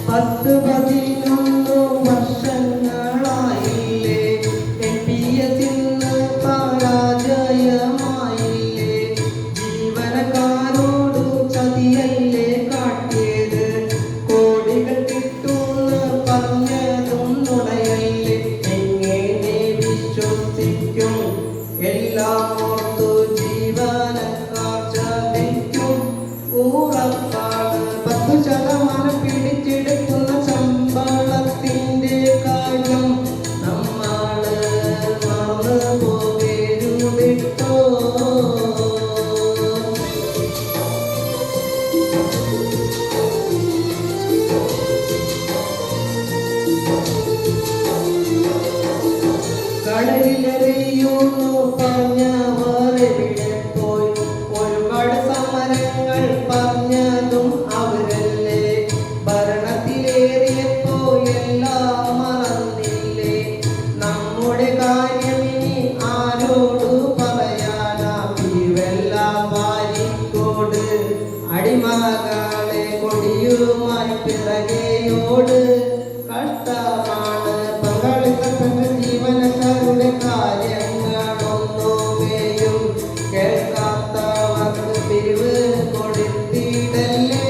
10-11 വർഷങ്ങളായില്ലേ എൻ.പി.എസിന്ന് പരാജയമായില്ലേ, ജീവനക്കാരോടു ചതിയല്ലേ കാട്ടിയത്, കോടികൾ കിട്ടുമെന്ന് പറഞ്ഞതും നുണയല്ലേ, എങ്ങനെ വിശ്വസിക്കും, എല്ലാം ഓർത്തു ജീവനക്കാർ ചതിക്കും, ഉറപ്പാണ് 10% പിടിച്ചെടുക്കുന്ന ശമ്പളത്തിന്റെ കാര്യം നമ്മള് മറന്നു പോകരുതിട്ടോ. കടലിലെറിയുന്നു പറഞ്ഞവർ എവിടെ പോയി, ഒരുപാട് സമരങ്ങൾ പറഞ്ഞതും അവരല്ലേ, ഭരണത്തിലേറിയപ്പോ എല്ലാം മറന്നില്ലേ, നമ്മുടെ കാര്യമിനി ആരോടു പറയാനാ, പിരിവെല്ലാം വാരിക്കോട്, അടിമകളെ കൊടിയുമായി പിറകെയോട്, കഷ്ടമാണ് പങ്കാളിത്തപ്പെട്ട ജീവനക്കാരുടെ കാര്യങ്ങളൊന്നുമേയും കേൾക്കാത്തവർക്ക് പിരിവ് കൊടുത്തിടല്ലേ.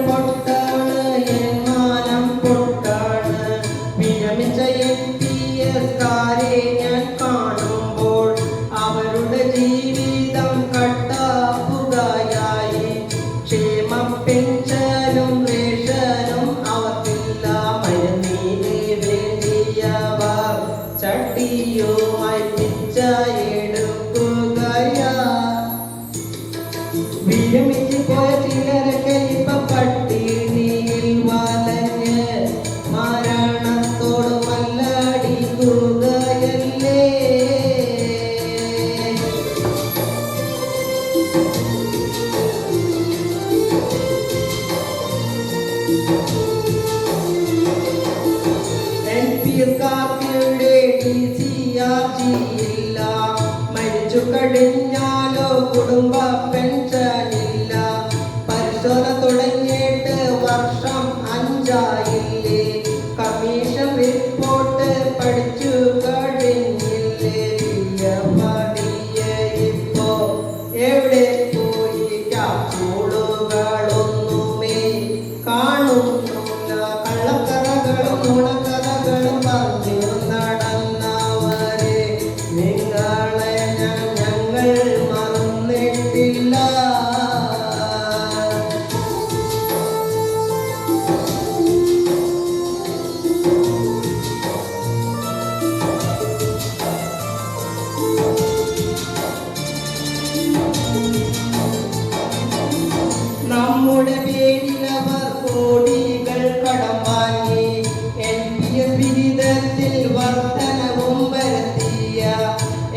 പൊട്ടാണ് എങ്ങാനം പൊട്ടാണ്, വിരമിച്ച എൻ.പി.എസ്കാരെ ഞാൻ കാണുമ്പോൾ അവരുടെ ജീവിതം കട്ടാപ്പുകയായി, ക്ഷേമ പെൻഷനും റേഷനും അവർക്കില്ല, മരുന്നിന് വേണ്ടിയവർ ചട്ടിയുമായി പിച്ച എടുക്കുകയാ, വിരമിച്ച് പോയ ചിലരൊക്കെ ഇപ്പൊ പട്ടിണിയിൽ വലഞ്ഞ് മരണത്തോട് മല്ലടിക്കുകയല്ലേ. എൻ.പി.എസ്കാർക്കിവിടെ ടി.സി.ആർ.ജി ഇല്ല, മരിച്ചു കഴിഞ്ഞാലോ കുടുംബ പെൻഷനില്ല, പരിശോധന തുടങ്ങിയിട്ട് വർഷം 5ആയില്ലേ, കമ്മീഷൻ റിപ്പോർട്ട് പഠിച്ചു കഴിഞ്ഞില്ലേ, ഇപ്പോ എവിടെ പോയി, ക്യാപ്സൂളുകളൊന്നുമേ കാണുന്നില്ല, കള്ളക്കഥകളും നുണക്കഥകളും പറഞ്ഞു നടന്നവരെ നിങ്ങളെ ഞങ്ങൾ മറന്നിട്ടില്ല. നമ്മുടെ പേരിലവർ കോടികൾ കടം വാങ്ങി, എൻ.പി.എസ് വിഹിതത്തിൽ വർധനവും വരുത്തിയ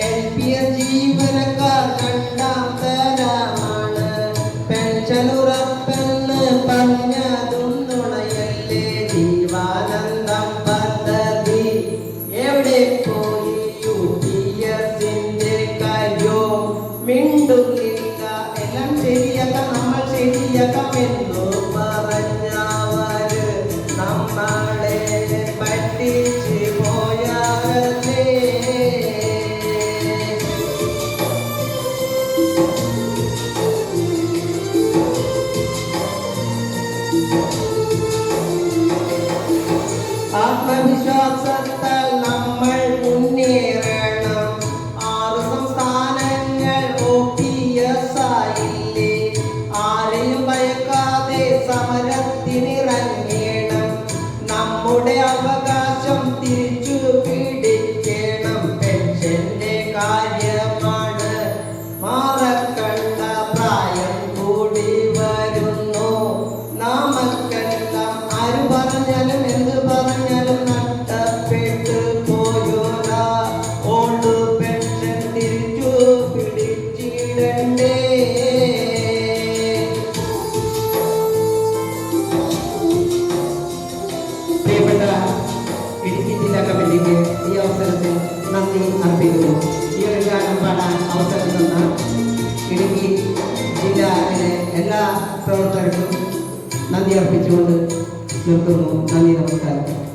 എൻ.പി.എസ് ജീവനക്കാർ 2ാം തരമാണ്, പെൻഷൻ ഉറപ്പെന്ന് പറഞ്ഞതും നുണയല്ലേ, ജീവാനന്ദം പദ്ധതി എവിടെ പോയി, യു.പി.എസിന്റെ കാര്യവും മിണ്ടുന്നില്ല, എല്ലാം ശരിയാക്കാം നമ്മൾ ശരിയാക്കാമെന്നു പറഞ്ഞവര് നമ്മളെ പറ്റിച്ച് പോയാലേ. ആത്മവിശ്വാസത്താൽ നമ്മൾ മുന്നേറണം, 6 സംസ്ഥാനങ്ങൾ OPS ആയില്ലേ, ആരെയും ഭയക്കാതെ ഇടുക്കി ജില്ലാ കമ്മിറ്റിക്ക് ഈ അവസരത്തിൽ നന്ദി അർപ്പിക്കുന്നു. ഈ ഒരു ഗാനം പാടാൻ അവസരം തന്ന ഇടുക്കി ജില്ലയിലെ എല്ലാ പ്രവർത്തകർക്കും നന്ദി അർപ്പിച്ചുകൊണ്ട് നിർത്തുന്നു. നന്ദി, നമസ്കാരം.